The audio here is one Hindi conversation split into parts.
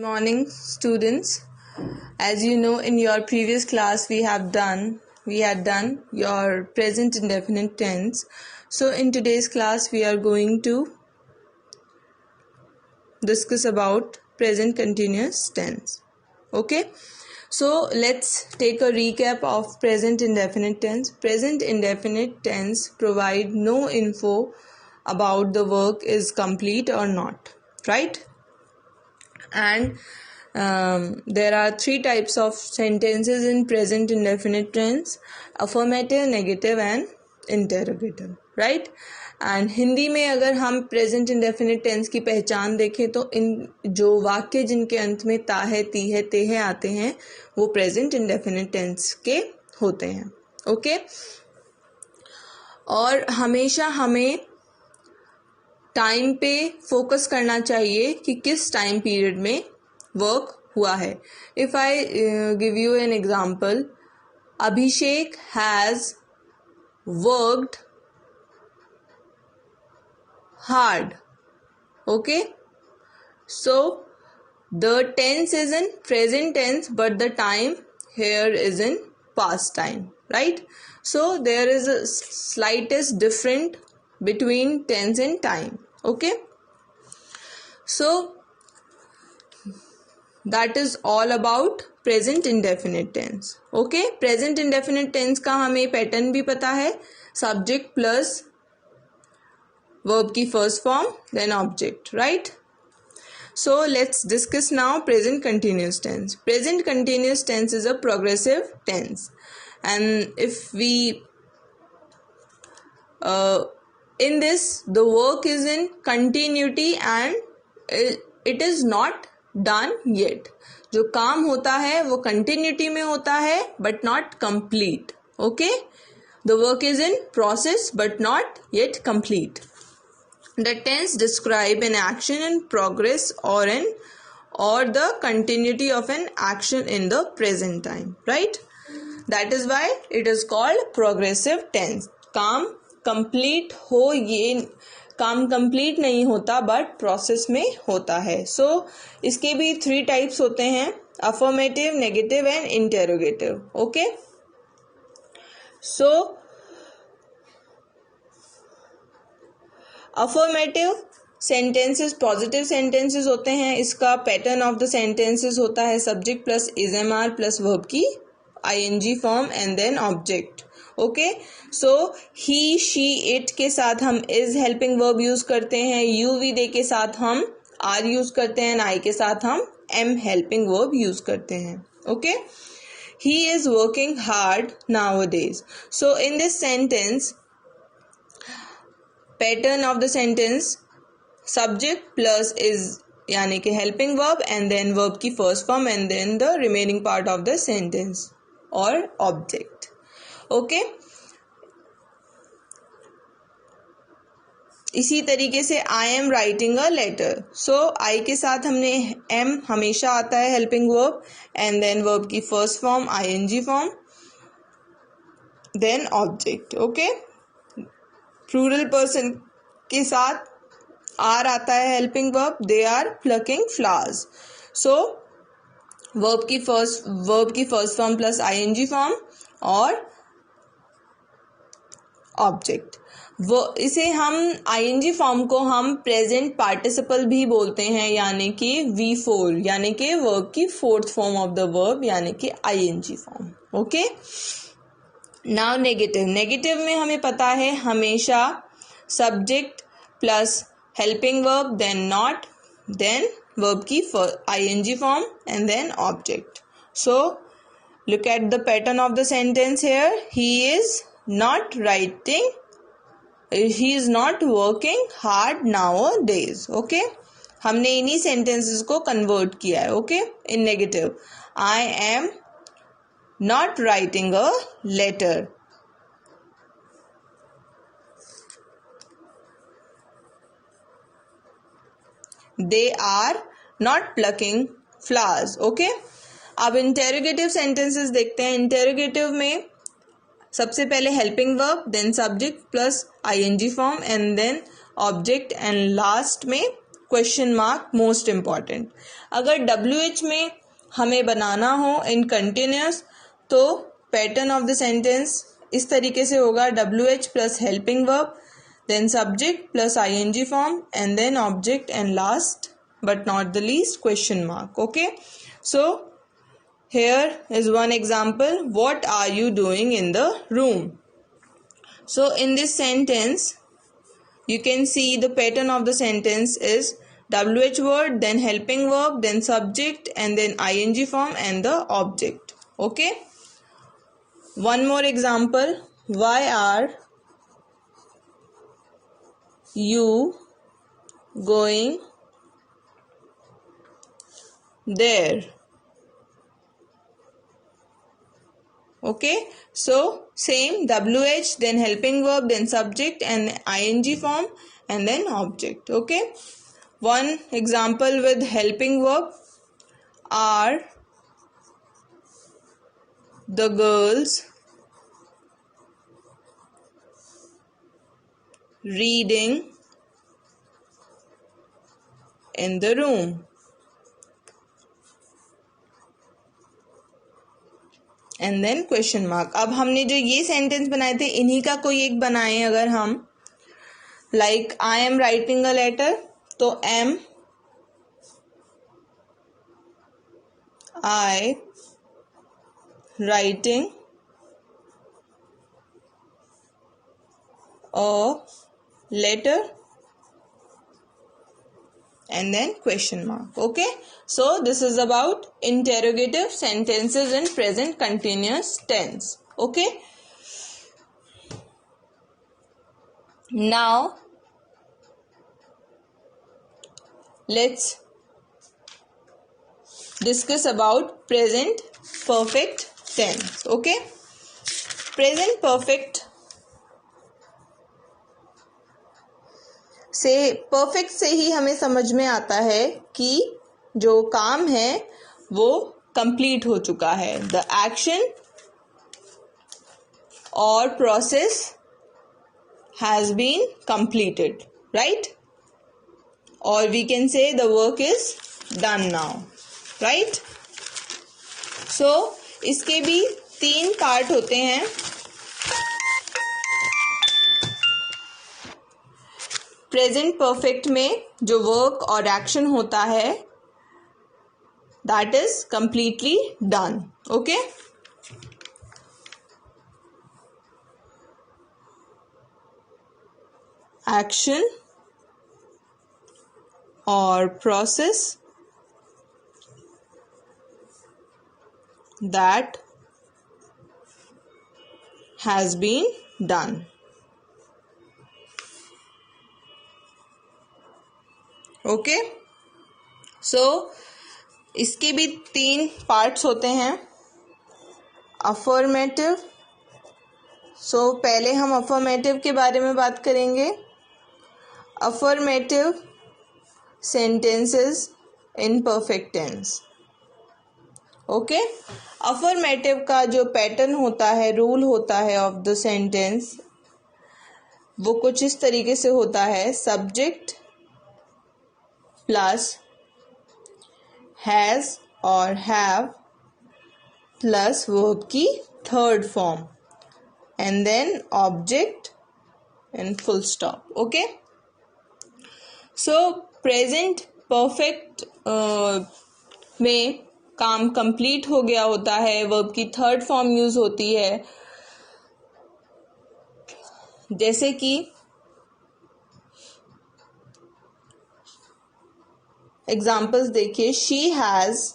Morning students. As you know, in your previous class we had done your present indefinite tense. So in today's class we are going to discuss about present continuous tense. Okay, so let's take a recap of present indefinite tense. Present indefinite tense provide no info about the work is complete or not, right? And there are three types of sentences in present indefinite tense: affirmative, negative and interrogative, right? And Hindi में अगर हम प्रेजेंट इंडेफिनिट टेंस की पहचान देखें तो इन जो वाक्य जिनके अंत में ता है, ती है, ते है आते हैं वो प्रेजेंट इंडेफिनिट टेंस के होते हैं. ओके, और हमेशा हमें टाइम पे फोकस करना चाहिए कि किस टाइम पीरियड में वर्क हुआ है. If I give you an example, Abhishek has worked hard. Okay, so the tense is in present tense but the time here is in past time, right? So there is a slightest difference between tense and time. Okay, so that is all about present indefinite tense. Okay, present indefinite tense का हमें पैटर्न भी पता है, subject plus verb की first form then object, right? So let's discuss now present continuous tense. Present continuous tense is a progressive tense, and if we in this the work is in continuity and it is not done yet. जो काम होता है वो continuity में होता है but not complete. Okay, the work is in process but not yet complete. The tense describe an action in progress or the continuity of an action in the present time, right? That is why it is called progressive tense. काम complete हो, ये काम complete नहीं होता but process में होता है. So इसके भी three types होते हैं: affirmative, negative and interrogative. Okay, so affirmative sentences positive sentences होते हैं. इसका पैटर्न ऑफ द सेंटेंसेस होता है subject plus is am are plus verb की ING form and then object. Okay, so he, she, it के साथ हम इज हेल्पिंग वर्ब यूज करते हैं, यू वी दे के साथ हम आर यूज करते हैं, आई के साथ हम एम हेल्पिंग वर्ब यूज करते हैं. Okay, he is working hard nowadays. So in this sentence pattern of the sentence subject plus is यानी कि helping verb and then verb की first form and then the remaining part of the sentence और ऑब्जेक्ट. ओके, इसी तरीके से I am writing a letter. So I के साथ हमने एम हमेशा आता है helping verb and then verb की first form ING form then object. Okay, plural person के साथ आर आता है helping verb, they are plucking flowers. So verb की first form plus ING form और ऑब्जेक्ट. वो इसे हम आईएनजी फॉर्म को हम प्रेजेंट पार्टिसिपल भी बोलते हैं, यानी कि V4, यानी कि वर्ब की fourth form of the verb यानी कि ING form. Okay, now negative में हमें पता है हमेशा subject plus helping verb then not then verb की ING form and then object. So look at the pattern of the sentence here. He is not writing, he is not working hard nowadays. Okay, हमने इन्हीं सेंटेंसेस को कन्वर्ट किया है. Okay, in negative I am not writing a letter. They are not plucking flowers. Okay, अब इंटेरोगेटिव सेंटेंसेस देखते हैं. इंटेरोगेटिव में सबसे पहले helping verb then subject plus ING form and then object and last में क्वेश्चन मार्क मोस्ट इम्पॉर्टेंट। अगर WH में हमें बनाना हो इन कंटिन्यूस तो पैटर्न ऑफ द सेंटेंस इस तरीके से होगा, WH plus helping verb, then subject plus ing form, and then object, and last but not the least question mark. Okay, so here is one example. What are you doing in the room? So in this sentence you can see the pattern of the sentence is WH word, then helping verb, then subject, and then ing form and the object. Okay, one more example. Why are you going there? Okay, so same WH, then helping verb, then subject and ing form and then object. Okay, one example with helping verb. Are the girls reading in the room? And then question mark. अब हमने जो ये सेंटेंस बनाए थे इन्हीं का कोई एक बनाए अगर हम, like I am writing a letter, तो am I writing a letter and then question mark. Okay, so this is about interrogative sentences in present continuous tense. Okay, now let's discuss about present perfect tense. Okay, present perfect से, परफेक्ट से ही हमें समझ में आता है कि जो काम है वो कंप्लीट हो चुका है। द एक्शन और process has been completed, right? और we can say the work is done now, right? So इसके भी 3 पार्ट होते हैं। प्रेजेंट परफेक्ट में जो वर्क और एक्शन होता है that is completely done. Okay, action और process that has been done. Okay, so इसके भी 3 पार्ट्स होते हैं। अफर्मेटिव, सो पहले हम अफर्मेटिव के बारे में बात करेंगे। Affirmative sentences in perfect tense. Okay, affirmative का जो पैटर्न होता है, रूल होता है ऑफ द सेंटेंस, वो कुछ इस तरीके से होता है। सब्जेक्ट प्लस हैज और हैव प्लस वर्ब की third form and then object and full stop. Okay, so present perfect में काम कंप्लीट हो गया होता है, वर्ब की थर्ड फॉर्म यूज होती है। जैसे कि एग्जाम्पल्स देखिए, she has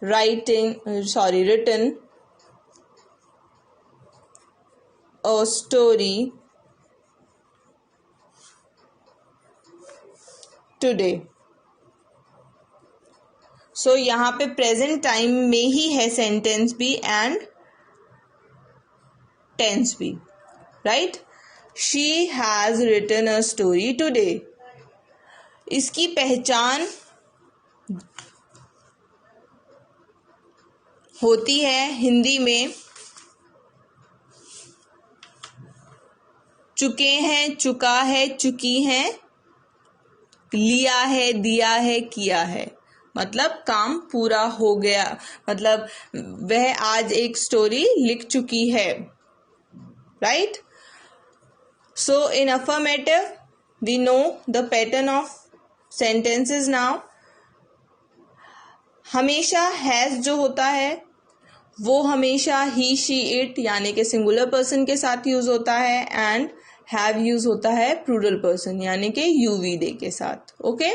written a story today. So यहाँ पे प्रेजेंट टाइम में ही है सेंटेंस भी एंड टेंस भी, right? She has written a story today. इसकी पहचान होती है हिंदी में चुके हैं, चुका है, चुकी हैं लिया है, दिया है, किया है, मतलब काम पूरा हो गया, मतलब वह आज एक स्टोरी लिख चुकी है, right. So in affirmative we know the pattern of sentences now. हमेशा हैज जो होता है वो हमेशा ही, शी, इट यानी कि सिंगुलर पर्सन के साथ यूज होता है, एंड हैव यूज होता है प्लूरल पर्सन यानी कि यू वी दे के साथ। Okay,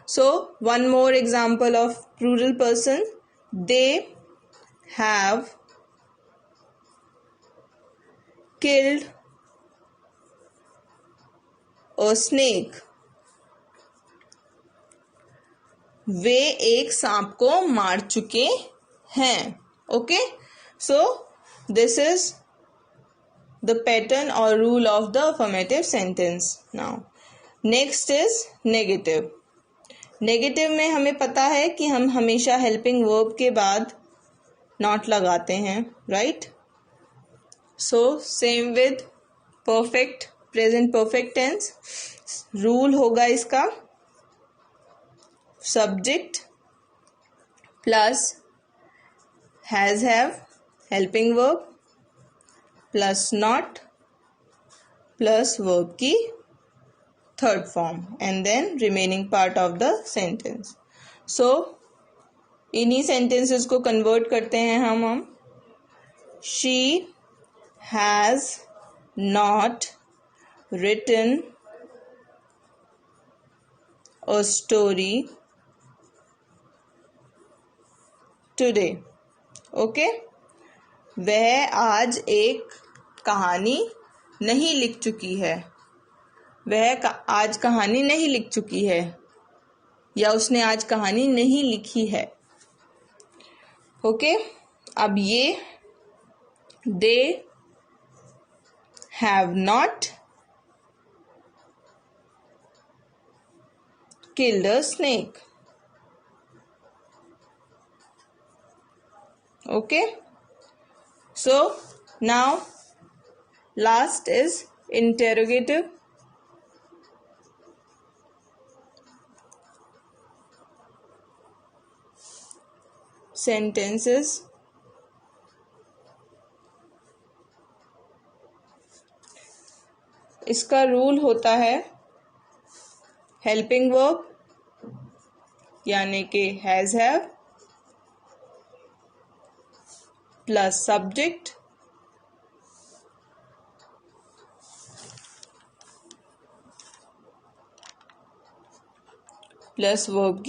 so one more example of plural person, they have killed a snake. वे एक सांप को मार चुके हैं। Okay, so this is the pattern or rule of the affirmative sentence. Now next is negative. Negative में हमें पता है कि हम हमेशा हेल्पिंग वर्ब के बाद नॉट लगाते हैं, right. So same with perfect, present perfect tense, rule होगा इसका subject plus has have helping verb plus not plus verb की third form and then remaining part of the sentence. So इन्हीं सेंटेंसेस को कन्वर्ट करते हैं हम she has not written a story today. Okay, वह आज एक कहानी नहीं लिख चुकी है, वह आज कहानी नहीं लिख चुकी है, या उसने आज कहानी नहीं लिखी है। ओके, अब ये they have not killed a snake. Okay, so now last is interrogative. Sentences इसका रूल होता है हेल्पिंग वर्ब यानी कि has have plus subject plus verb की